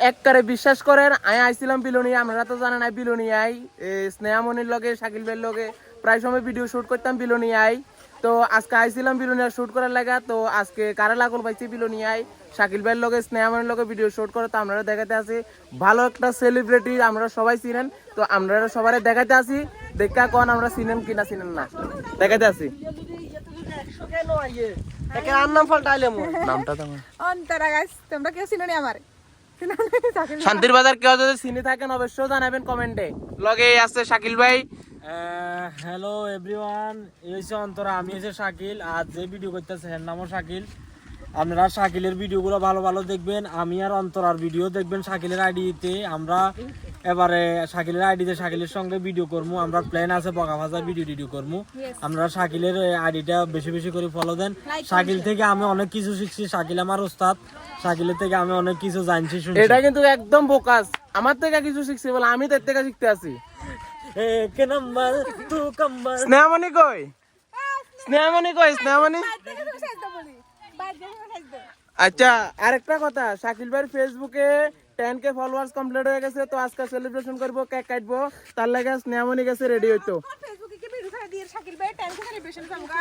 একবারে বিশ্বাস করেন আমি আইছিলাম বিলোনিয়া, আপনারা তো জানেন আমি বিলোনিয়ায় স্নেহামণির লগে শাকিল ভাইয়ের লগে প্রায় সময় ভিডিও শুট করতাম বিলোনিয়ায়। তো আজকে আইছিলাম বিলোনিয়া শুট করার লাগা। তো আজকে কারে লাগল পাইছি বিলোনিয়ায় শাকিল ভাইয়ের লগে স্নেহামণির লগে ভিডিও শুট করে। তো আপনারা দেখাতে আসি ভালো একটা সেলিব্রিটি, আমরা সবাই চিনেন। তো আপনারা সবাই দেখাতে আসি, দেখা কোন আমরা চিনেন কিনা চিনেন না দেখাতে আসি। নামটা তোমার অন্তরা গাইস, তোমরা কেউ চিনো নি আমারে? শান্তির বাজার কেউ যদি চিনি থাকেন অবশ্যই জানাবেন কমেন্টে। লগে আছে শাকিল ভাই। হ্যালো এভরিওয়ান, এই হচ্ছে অন্তরা, আমি হচ্ছে শাকিল। আজ যে ভিডিও করতেছে এর নামও শাকিল। আপনারা শাকিলের ভিডিওগুলো ভালো ভালো দেখবেন, আমি আর অন্তরার ভিডিও দেখবেন শাকিলের আইডিতে। আমরা এবারে শাকিলের আইডিতে শাকিলের সঙ্গে ভিডিও করবো, আমরা প্ল্যান আছে বকা ভাজা ভিডিও করবো। আমরা শাকিলের আইডিটা বেশি বেশি করে ফলো দেন। শাকিল থেকে আমি অনেক কিছু শিখছি, শাকিল আমার ওস্তাদ, শাকিলের থেকে আমি অনেক কিছু জানছি শুনছি। এটা কিন্তু একদম বোকাস, আমার থেকে কিছু শিখছি বলে আমি তার থেকে শিখতে আছি। এক নাম্বার তু কম্বার। স্নেহামণি কই? স্নেহামণি কই? স্নেহামণি আচ্ছা, আরেকটা কথা, শাকিল ভাইয়ের ফেসবুকে 10K ফলোয়ার্স কমপ্লিট হয়ে গেছে। তো আজকে সেলিব্রেশন করবো, কেক কাটবো, তার লাগে স্নেহামণি গেছে রেডি হইতো। ফেসবুকে কি ভিডিও ছাড়া দিয়ে শাকিল ভাই 10K সেলিব্রেশন করব।